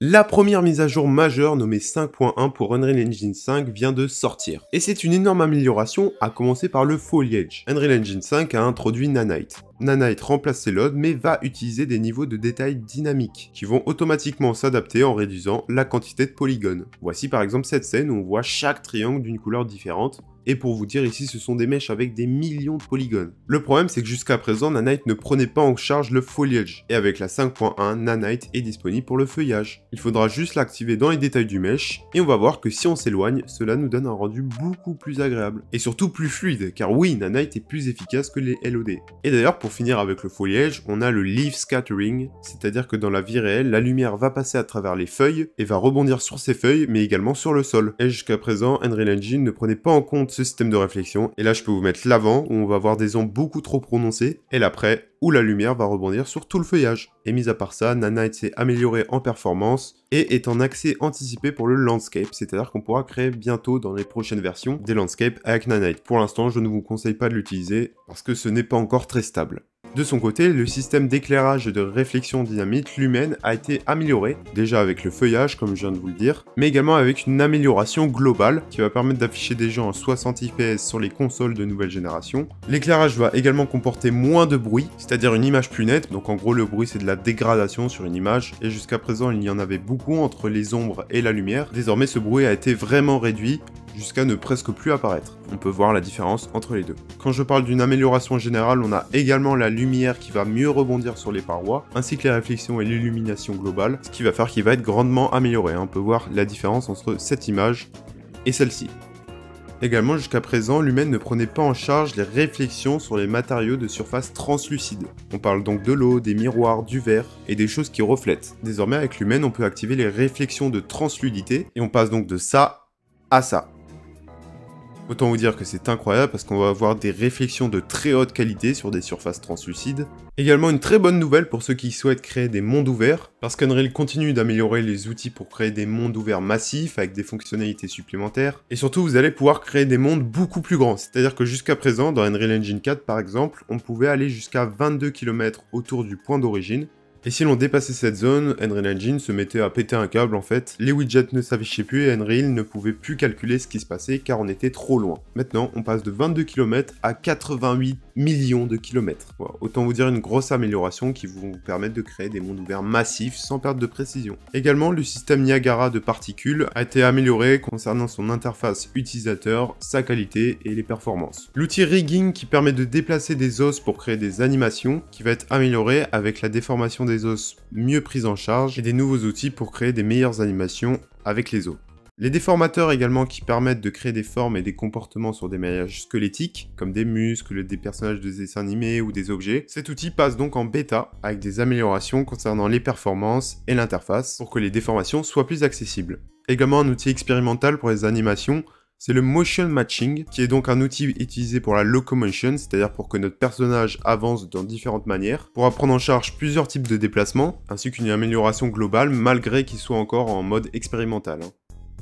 La première mise à jour majeure nommée 5.1 pour Unreal Engine 5 vient de sortir. Et c'est une énorme amélioration, à commencer par le foliage. Unreal Engine 5 a introduit Nanite. Nanite remplace ces loads mais va utiliser des niveaux de détail dynamiques qui vont automatiquement s'adapter en réduisant la quantité de polygones. Voici par exemple cette scène où on voit chaque triangle d'une couleur différente. Et pour vous dire, ici ce sont des mèches avec des millions de polygones. Le problème c'est que jusqu'à présent Nanite ne prenait pas en charge le foliage. Et avec la 5.1, Nanite est disponible pour le feuillage. Il faudra juste l'activer dans les détails du mesh. Et on va voir que si on s'éloigne, cela nous donne un rendu beaucoup plus agréable. Et surtout plus fluide, car oui, Nanite est plus efficace que les LOD. Et d'ailleurs pour finir avec le foliage, on a le leaf scattering. C'est-à-dire que dans la vie réelle, la lumière va passer à travers les feuilles et va rebondir sur ces feuilles, mais également sur le sol. Et jusqu'à présent, Unreal Engine ne prenait pas en compte ce système de réflexion, et là je peux vous mettre l'avant où on va avoir des ombres beaucoup trop prononcées, et l'après où la lumière va rebondir sur tout le feuillage. Et mis à part ça, Nanite s'est amélioré en performance et est en accès anticipé pour le landscape, c'est-à-dire qu'on pourra créer bientôt dans les prochaines versions des landscapes avec Nanite. Pour l'instant, je ne vous conseille pas de l'utiliser parce que ce n'est pas encore très stable. De son côté, le système d'éclairage et de réflexion dynamique Lumen a été amélioré, déjà avec le feuillage comme je viens de vous le dire, mais également avec une amélioration globale qui va permettre d'afficher des jeux en 60 fps sur les consoles de nouvelle génération. L'éclairage va également comporter moins de bruit, c'est-à-dire une image plus nette, donc en gros le bruit c'est de la dégradation sur une image, et jusqu'à présent il y en avait beaucoup entre les ombres et la lumière. Désormais ce bruit a été vraiment réduit, jusqu'à ne presque plus apparaître. On peut voir la différence entre les deux. Quand je parle d'une amélioration générale, on a également la lumière qui va mieux rebondir sur les parois, ainsi que les réflexions et l'illumination globale, ce qui va faire qu'il va être grandement amélioré. On peut voir la différence entre cette image et celle-ci. Également, jusqu'à présent, Lumen ne prenait pas en charge les réflexions sur les matériaux de surface translucide. On parle donc de l'eau, des miroirs, du verre et des choses qui reflètent. Désormais, avec Lumen, on peut activer les réflexions de transluidité et on passe donc de ça à ça. Autant vous dire que c'est incroyable parce qu'on va avoir des réflexions de très haute qualité sur des surfaces translucides. Également une très bonne nouvelle pour ceux qui souhaitent créer des mondes ouverts, parce qu'Unreal continue d'améliorer les outils pour créer des mondes ouverts massifs avec des fonctionnalités supplémentaires. Et surtout vous allez pouvoir créer des mondes beaucoup plus grands, c'est-à-dire que jusqu'à présent dans Unreal Engine 4 par exemple, on pouvait aller jusqu'à 22 km autour du point d'origine. Et si l'on dépassait cette zone, Unreal Engine se mettait à péter un câble en fait, les widgets ne s'affichaient plus et Unreal ne pouvait plus calculer ce qui se passait car on était trop loin. Maintenant, on passe de 22 km à 88 millions de kilomètres. Voilà. Autant vous dire une grosse amélioration qui vont vous permettre de créer des mondes ouverts massifs sans perte de précision. Également, le système Niagara de particules a été amélioré concernant son interface utilisateur, sa qualité et les performances. L'outil Rigging qui permet de déplacer des os pour créer des animations, qui va être amélioré avec la déformation des os mieux prise en charge et des nouveaux outils pour créer des meilleures animations avec les os. Les déformateurs également qui permettent de créer des formes et des comportements sur des maillages squelettiques, comme des muscles, des personnages de dessins animés ou des objets. Cet outil passe donc en bêta avec des améliorations concernant les performances et l'interface pour que les déformations soient plus accessibles. Également un outil expérimental pour les animations, c'est le Motion Matching, qui est donc un outil utilisé pour la locomotion, c'est-à-dire pour que notre personnage avance dans différentes manières, pour prendre en charge plusieurs types de déplacements, ainsi qu'une amélioration globale, malgré qu'il soit encore en mode expérimental.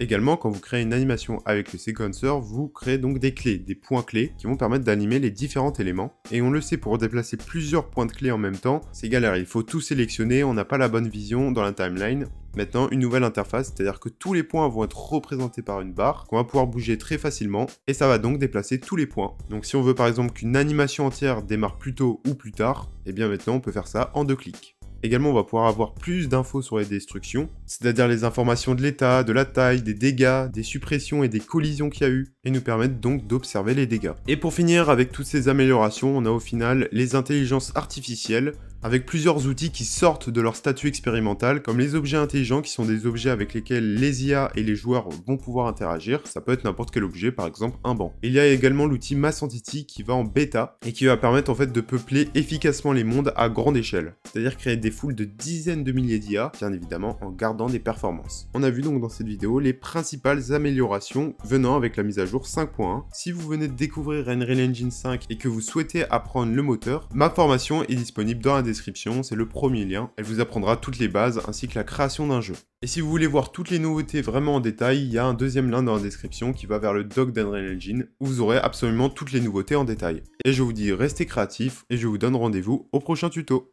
Également, quand vous créez une animation avec le sequencer, vous créez donc des clés, des points clés, qui vont permettre d'animer les différents éléments. Et on le sait, pour déplacer plusieurs points de clés en même temps, c'est galère, il faut tout sélectionner, on n'a pas la bonne vision dans la timeline. Maintenant, une nouvelle interface, c'est-à-dire que tous les points vont être représentés par une barre, qu'on va pouvoir bouger très facilement, et ça va donc déplacer tous les points. Donc si on veut par exemple qu'une animation entière démarre plus tôt ou plus tard, et bien maintenant on peut faire ça en 2 clics. Également, on va pouvoir avoir plus d'infos sur les destructions, c'est-à-dire les informations de l'état, de la taille, des dégâts, des suppressions et des collisions qu'il y a eu, et nous permettre donc d'observer les dégâts. Et pour finir, avec toutes ces améliorations, on a au final les intelligences artificielles, avec plusieurs outils qui sortent de leur statut expérimental, comme les objets intelligents qui sont des objets avec lesquels les IA et les joueurs vont pouvoir interagir. Ça peut être n'importe quel objet, par exemple un banc. Il y a également l'outil Mass Entity qui va en bêta et qui va permettre en fait de peupler efficacement les mondes à grande échelle. C'est-à-dire créer des foules de dizaines de milliers d'IA, bien évidemment en gardant des performances. On a vu donc dans cette vidéo les principales améliorations venant avec la mise à jour 5.1. Si vous venez de découvrir Unreal Engine 5 et que vous souhaitez apprendre le moteur, ma formation est disponible dans la description, c'est le premier lien. Elle vous apprendra toutes les bases ainsi que la création d'un jeu. Et si vous voulez voir toutes les nouveautés vraiment en détail, il y a un deuxième lien dans la description qui va vers le doc d'Unreal Engine où vous aurez absolument toutes les nouveautés en détail. Et je vous dis restez créatifs et je vous donne rendez-vous au prochain tuto.